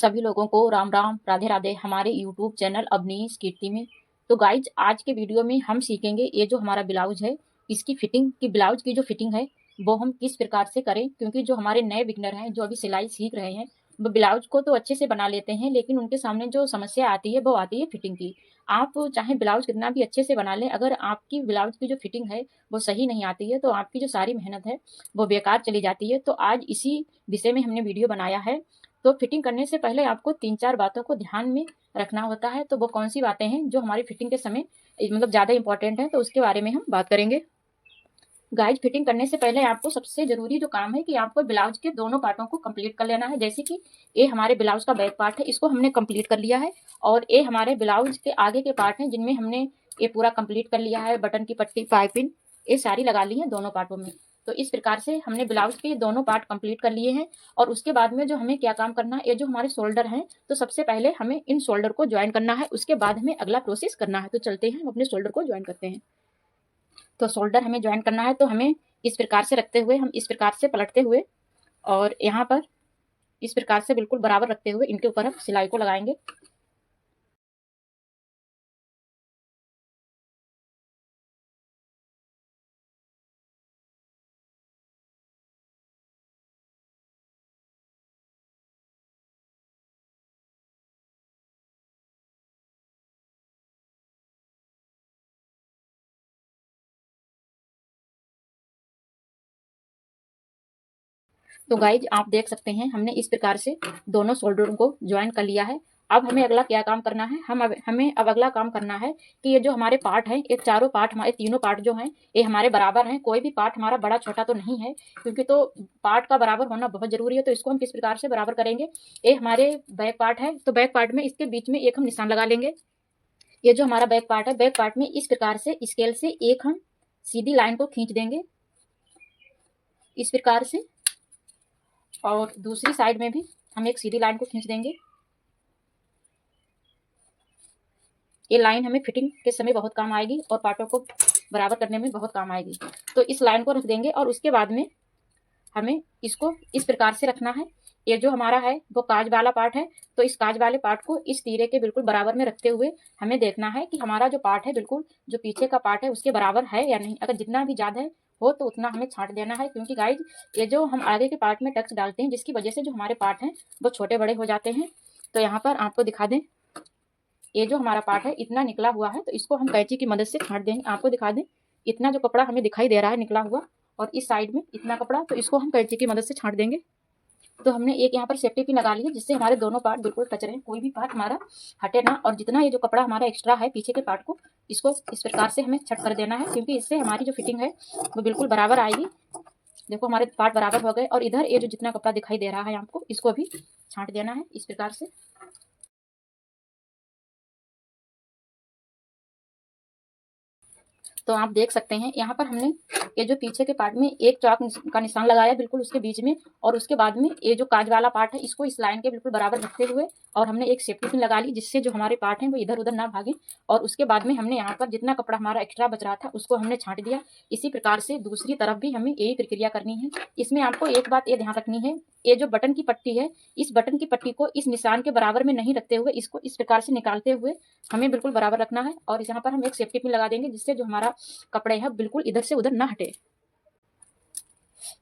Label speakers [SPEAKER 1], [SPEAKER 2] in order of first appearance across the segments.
[SPEAKER 1] सभी लोगों को राम राम राधे राधे हमारे यूट्यूब चैनल अवनीश कीर्ति में। तो गाइज आज के वीडियो में हम सीखेंगे ये जो हमारा ब्लाउज है इसकी फिटिंग की, ब्लाउज की जो फिटिंग है वो हम किस प्रकार से करें। क्योंकि जो हमारे नए बिगनर हैं जो अभी सिलाई सीख रहे हैं वो ब्लाउज को तो अच्छे से बना लेते हैं, लेकिन उनके सामने जो समस्या आती है वो आती है फिटिंग की। आप चाहे ब्लाउज कितना भी अच्छे से बना लें, अगर आपकी ब्लाउज की जो फिटिंग है वो सही नहीं आती है तो आपकी जो सारी मेहनत है वो बेकार चली जाती है। तो आज इसी विषय में हमने वीडियो बनाया है। तो फिटिंग करने से पहले आपको 3-4 बातों को ध्यान में रखना होता है। तो वो कौन सी बातें हैं जो हमारी फिटिंग के समय मतलब ज़्यादा इंपॉर्टेंट है, तो उसके बारे में हम बात करेंगे। गाइज फिटिंग करने से पहले आपको सबसे जरूरी जो काम है कि आपको ब्लाउज के दोनों पार्टों को कंप्लीट कर लेना है। जैसे कि ये हमारे ब्लाउज का बैक पार्ट है, इसको हमने कंप्लीट कर लिया है, और ये हमारे ब्लाउज के आगे के पार्ट हैं जिनमें हमने ये पूरा कंप्लीट कर लिया है। बटन की पट्टी, पाइपिंग ये सारी लगा ली है दोनों पार्टों में। तो इस प्रकार से हमने ब्लाउज के दोनों पार्ट कंप्लीट कर लिए हैं। और उसके बाद में जो हमें क्या काम करना है, ये जो हमारे शोल्डर हैं, तो सबसे पहले हमें इन शोल्डर को ज्वाइन करना है, उसके बाद हमें अगला प्रोसेस करना है। तो चलते हैं हम अपने शोल्डर को ज्वाइन करते हैं। तो शोल्डर हमें ज्वाइन करना है, तो हमें इस प्रकार से रखते हुए, हम इस प्रकार से पलटते हुए और यहाँ पर इस प्रकार से बिल्कुल बराबर रखते हुए इनके ऊपर हम सिलाई को लगाएंगे। तो गाइज आप देख सकते हैं हमने इस प्रकार से दोनों शोल्डरों को ज्वाइन कर लिया है। अब हमें अगला क्या काम करना है, हमें अब अगला काम करना है कि ये जो हमारे पार्ट हैं, ये चारों पार्ट, हमारे तीनों पार्ट जो हैं ये हमारे बराबर हैं। कोई भी पार्ट हमारा बड़ा छोटा तो नहीं है, क्योंकि तो पार्ट का बराबर होना बहुत जरूरी है। तो इसको हम किस प्रकार से बराबर करेंगे, ये हमारे बैक पार्ट है, तो बैक पार्ट में इसके बीच में एक हम निशान लगा लेंगे। ये जो हमारा बैक पार्ट है, बैक पार्ट में इस प्रकार से स्केल से एक हम सीधी लाइन को खींच देंगे इस प्रकार से, और दूसरी साइड में भी हम एक सीधी लाइन को खींच देंगे। ये लाइन हमें फिटिंग के समय बहुत काम आएगी और पार्टों को बराबर करने में बहुत काम आएगी। तो इस लाइन को रख देंगे और उसके बाद में हमें इसको इस प्रकार से रखना है। ये जो हमारा है वो काज वाला पार्ट है, तो इस काज वाले पार्ट को इस तीरे के बिल्कुल बराबर में रखते हुए हमें देखना है कि हमारा जो पार्ट है बिल्कुल जो पीछे का पार्ट है उसके बराबर है या नहीं। अगर जितना भी ज्यादा हो तो उतना हमें छांट देना है, क्योंकि गाइज ये जो हम आगे के पार्ट में टक्स डालते हैं जिसकी वजह से जो हमारे पार्ट हैं वो छोटे बड़े हो जाते हैं। तो यहाँ पर आपको दिखा दें, ये जो हमारा पार्ट है इतना निकला हुआ है, तो इसको हम कैंची की मदद से छांट देंगे। आपको दिखा दें, इतना जो कपड़ा हमें दिखाई दे रहा है निकला हुआ, और इस साइड में इतना कपड़ा, तो इसको हम कैंची की मदद से छांट देंगे। तो हमने एक यहाँ पर सेफ्टी पिन लगा ली है जिससे हमारे दोनों पार्ट बिल्कुल टच रहे, कोई भी पार्ट हमारा हटे ना। और जितना ये जो कपड़ा हमारा एक्स्ट्रा है पीछे के पार्ट को, इसको इस प्रकार से हमें छट कर देना है, क्योंकि इससे हमारी जो फिटिंग है वो बिल्कुल बराबर आएगी। देखो हमारे पार्ट बराबर हो गए, और इधर ये जो जितना कपड़ा दिखाई दे रहा है आपको, इसको भी छांट देना है इस प्रकार से। तो आप देख सकते हैं यहाँ पर हमने ये जो पीछे के पार्ट में एक चौक का निशान लगाया बिल्कुल उसके बीच में, और उसके बाद में ये जो काज वाला पार्ट है इसको इस लाइन के बिल्कुल बराबर रखते हुए, और हमने एक सेफ्टी पिन लगा ली जिससे जो हमारे पार्ट हैं वो इधर उधर ना भागे। और उसके बाद में हमने यहाँ पर जितना कपड़ा हमारा एक्स्ट्रा बच रहा था उसको हमने छांट दिया। इसी प्रकार से दूसरी तरफ भी हमें यही प्रक्रिया करनी है। इसमें आपको एक बात ये ध्यान रखनी है, ये जो बटन की पट्टी है, इस बटन की पट्टी को इस निशान के बराबर में नहीं रखते हुए इसको इस प्रकार से निकालते हुए हमें बिल्कुल बराबर रखना है। और यहाँ पर हम एक सेफ्टी पिन लगा देंगे जिससे जो हमारा कपड़े है बिल्कुल इधर से उधर ना हटे।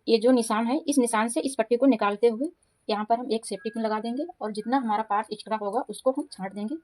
[SPEAKER 1] ये जो निशान है इस निशान से इस पट्टी को निकालते हुए यहाँ पर हम एक सेफ्टी पिन लगा देंगे, और जितना हमारा पार्ट एक्स्ट्रा होगा उसको हम छांट देंगे।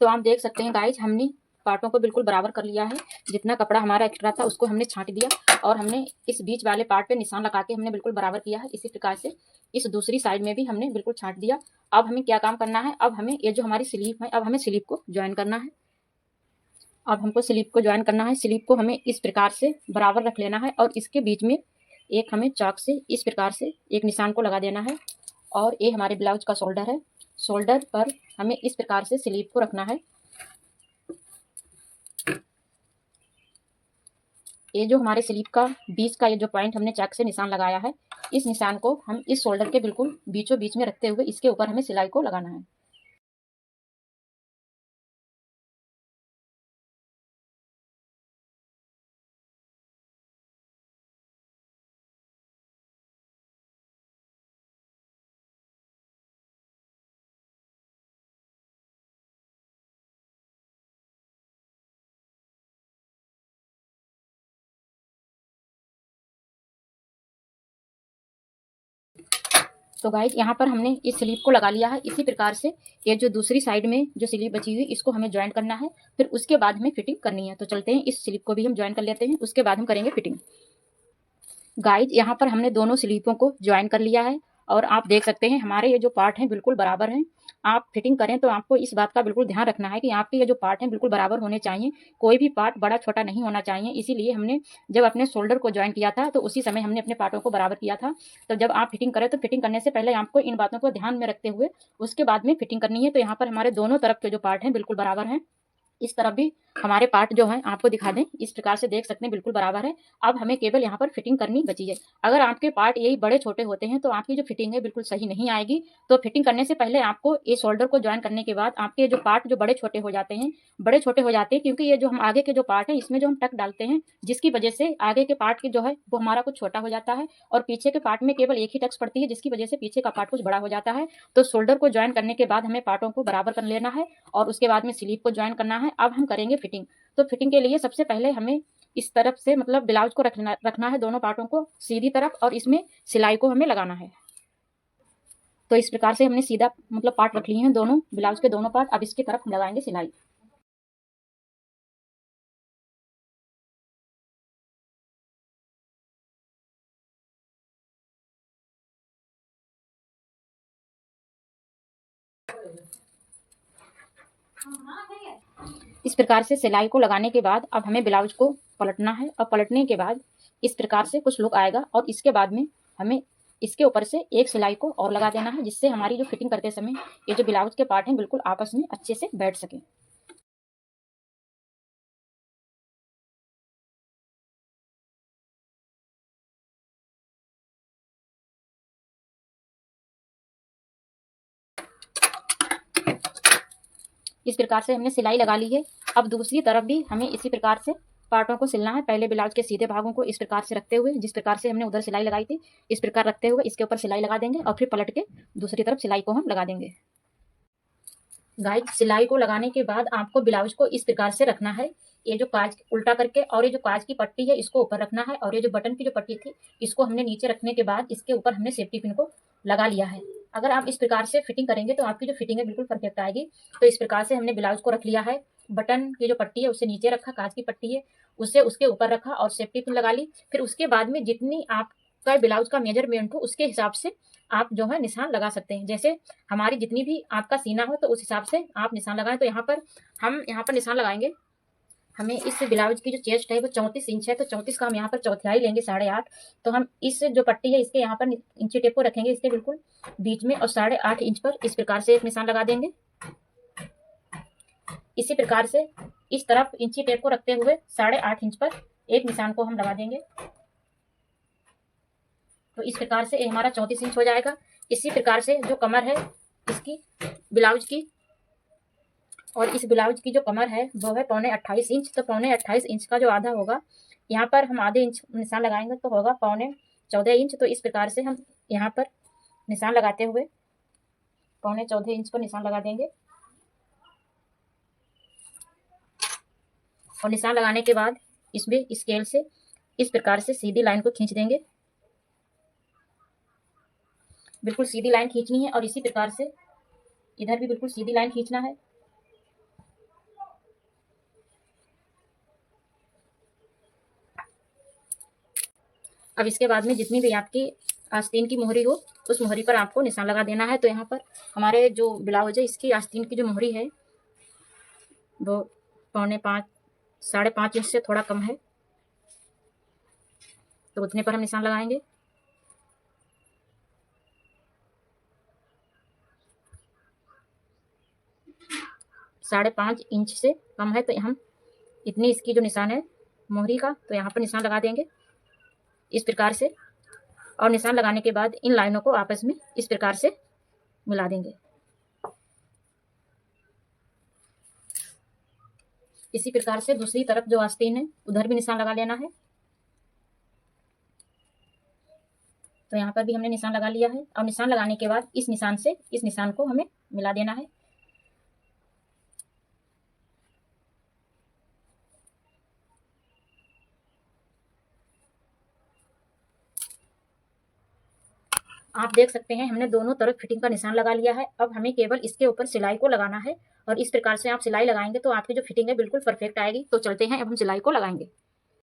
[SPEAKER 1] तो आप देख सकते हैं गाइज हमने पार्टों को बिल्कुल बराबर कर लिया है। जितना कपड़ा हमारा एक्स्ट्रा था उसको हमने छांट दिया, और हमने इस बीच वाले पार्ट पे निशान लगा के हमने बिल्कुल बराबर किया है। इसी प्रकार से इस दूसरी साइड में भी हमने बिल्कुल छांट दिया। अब हमें क्या काम करना है, अब हमें ये जो हमारी स्लीव है, अब हमें स्लीव को ज्वाइन करना है। अब हमको स्लीव को ज्वाइन करना है। स्लीव को हमें इस प्रकार से बराबर रख लेना है, और इसके बीच में एक हमें चाक से इस प्रकार से एक निशान को लगा देना है। और ये हमारे ब्लाउज का शोल्डर है, शोल्डर पर हमें इस प्रकार से स्लीव को रखना है। ये जो हमारे स्लीव का बीच का ये जो पॉइंट हमने चाक से निशान लगाया है, इस निशान को हम इस शोल्डर के बिल्कुल बीचों बीच में रखते हुए इसके ऊपर हमें सिलाई को लगाना है। तो गाइज यहाँ पर हमने इस स्लीव को लगा लिया है। इसी प्रकार से ये जो दूसरी साइड में जो स्लीव बची हुई इसको हमें ज्वाइन करना है, फिर उसके बाद हमें फिटिंग करनी है। तो चलते हैं, इस स्लीव को भी हम ज्वाइन कर लेते हैं, उसके बाद हम करेंगे फिटिंग। गाइज यहाँ पर हमने दोनों स्लीवों को ज्वाइन कर लिया है और आप देख सकते हैं हमारे ये जो पार्ट हैं बिल्कुल बराबर हैं। आप फिटिंग करें तो आपको इस बात का बिल्कुल ध्यान रखना है कि आपके ये जो पार्ट हैं बिल्कुल बराबर होने चाहिए, कोई भी पार्ट बड़ा छोटा नहीं होना चाहिए। इसीलिए हमने जब अपने शोल्डर को ज्वाइन किया था तो उसी समय हमने अपने पार्टों को बराबर किया था। तो जब आप फिटिंग करें तो फिटिंग करने से पहले आपको इन बातों को ध्यान में रखते हुए उसके बाद में फिटिंग करनी है। तो यहाँ पर हमारे दोनों तरफ के जो पार्ट हैं बिल्कुल बराबर हैं। इस तरफ भी हमारे पार्ट जो है आपको दिखा दें, इस प्रकार से देख सकते हैं बिल्कुल बराबर है। अब हमें केवल यहाँ पर फिटिंग करनी बची है। अगर आपके पार्ट यही बड़े छोटे होते हैं तो आपकी जो फिटिंग है बिल्कुल सही नहीं आएगी। तो फिटिंग करने से पहले आपको इस शोल्डर को ज्वाइन करने के बाद आपके जो पार्ट जो बड़े छोटे हो जाते हैं, बड़े छोटे हो जाते हैं क्योंकि ये जो हम आगे के जो पार्ट है इसमें जो हम टक डालते हैं, जिसकी वजह से आगे के पार्ट की जो है वो हमारा कुछ छोटा हो जाता है और पीछे के पार्ट में केवल एक ही टक्स पड़ती है, जिसकी वजह से पीछे का पार्ट कुछ बड़ा हो जाता है। तो शोल्डर को ज्वाइन करने के बाद हमें पार्टों को बराबर कर लेना है और उसके बाद में स्लीव को ज्वाइन करना है। अब हम करेंगे फिटिंग। तो फिटिंग के लिए सबसे पहले हमें इस तरफ से मतलब ब्लाउज को रखना है दोनों पार्टों को सीधी तरफ और इसमें सिलाई को हमें लगाना है। तो इस प्रकार से हमने सीधा मतलब पार्ट रख लिए हैं दोनों ब्लाउज के दोनों पार्ट। अब इसकी तरफ हम लगाएंगे सिलाई। इस प्रकार से सिलाई को लगाने के बाद अब हमें ब्लाउज को पलटना है और पलटने के बाद इस प्रकार से कुछ लुक आएगा और इसके बाद में हमें इसके ऊपर से एक सिलाई को और लगा देना है, जिससे हमारी जो फिटिंग करते समय ये जो ब्लाउज के पार्ट हैं बिल्कुल आपस में अच्छे से बैठ सके। इस प्रकार से हमने सिलाई लगा ली है। अब दूसरी तरफ भी हमें इसी प्रकार से पार्टों को सिलना है। पहले ब्लाउज के सीधे भागों को इस प्रकार से रखते हुए, जिस प्रकार से हमने उधर सिलाई लगाई थी इस प्रकार रखते हुए इसके ऊपर सिलाई लगा देंगे और फिर पलट के दूसरी तरफ सिलाई को हम लगा देंगे। गाइस सिलाई को लगाने के बाद आपको ब्लाउज को इस प्रकार से रखना है, ये जो काज उल्टा करके, और ये जो काज की पट्टी है इसको ऊपर रखना है और ये जो बटन की जो पट्टी थी इसको हमने नीचे रखने के बाद इसके ऊपर हमने सेफ्टी पिन को लगा लिया है। अगर आप इस प्रकार से फिटिंग करेंगे तो आपकी जो फिटिंग है बिल्कुल परफेक्ट आएगी। तो इस प्रकार से हमने ब्लाउज को रख लिया है, बटन की जो पट्टी है उससे नीचे रखा, काज की पट्टी है उससे उसके ऊपर रखा और सेफ्टी पिन लगा ली। फिर उसके बाद में जितनी आपका ब्लाउज का मेजरमेंट हो उसके हिसाब से आप जो है निशान लगा सकते हैं। जैसे हमारी जितनी भी आपका सीना हो तो उस हिसाब से आप निशान लगाएं। तो हम यहाँ पर निशान लगाएंगे। हमें इस ब्लाउज की जो चेस्ट है वो 34 इंच है, तो 34 का हम यहाँ पर चौथाई लेंगे 8.5। तो हम इस जो पट्टी है इसके यहाँ पर इंची टेप को रखेंगे इसके बिल्कुल बीच में और 8.5 इंच पर इस प्रकार से एक निशान लगा देंगे। इसी प्रकार से इस तरफ इंची टेप को रखते हुए 8.5 इंच पर एक निशान को हम लगा देंगे। तो इस प्रकार से ये हमारा 34 इंच हो जाएगा। इसी प्रकार से जो कमर है इसकी ब्लाउज की, और इस ब्लाउज की जो कमर है वो है 28.5 इंच। तो 28.5 इंच का जो आधा होगा यहाँ पर हम आधे इंच निशान लगाएंगे तो होगा 14.25 इंच। तो इस प्रकार से हम यहाँ पर निशान लगाते हुए 14.25 इंच पर निशान लगा देंगे और निशान लगाने के बाद इसमें स्केल से इस प्रकार से सीधी लाइन को खींच देंगे। बिल्कुल सीधी लाइन खींचनी है और इसी प्रकार से इधर भी बिल्कुल सीधी लाइन खींचना है। अब इसके बाद में जितनी भी आपकी आस्तीन की मोहरी हो उस मोहरी पर आपको निशान लगा देना है। तो यहाँ पर हमारे जो ब्लाउज है इसकी आस्तीन की जो मोहरी है वो 4.5 5.5 इंच से थोड़ा कम है, तो उतने पर हम निशान लगाएंगे। साढ़े 5 इंच से कम है तो हम इतनी इसकी जो निशान है मोहरी का तो यहाँ पर निशान लगा देंगे इस प्रकार से। और निशान लगाने के बाद इन लाइनों को आपस में इस प्रकार से मिला देंगे। इसी प्रकार से दूसरी तरफ जो आस्तीन है उधर भी निशान लगा लेना है। तो यहाँ पर भी हमने निशान लगा लिया है और निशान लगाने के बाद इस निशान से इस निशान को हमें मिला देना है। आप देख सकते हैं हमने दोनों तरफ फिटिंग का निशान लगा लिया है। अब हमें केवल इसके ऊपर सिलाई को लगाना है और इस प्रकार से आप सिलाई लगाएंगे तो आपकी जो फिटिंग है बिल्कुल परफेक्ट आएगी। तो चलते हैं, अब हम सिलाई को लगाएंगे।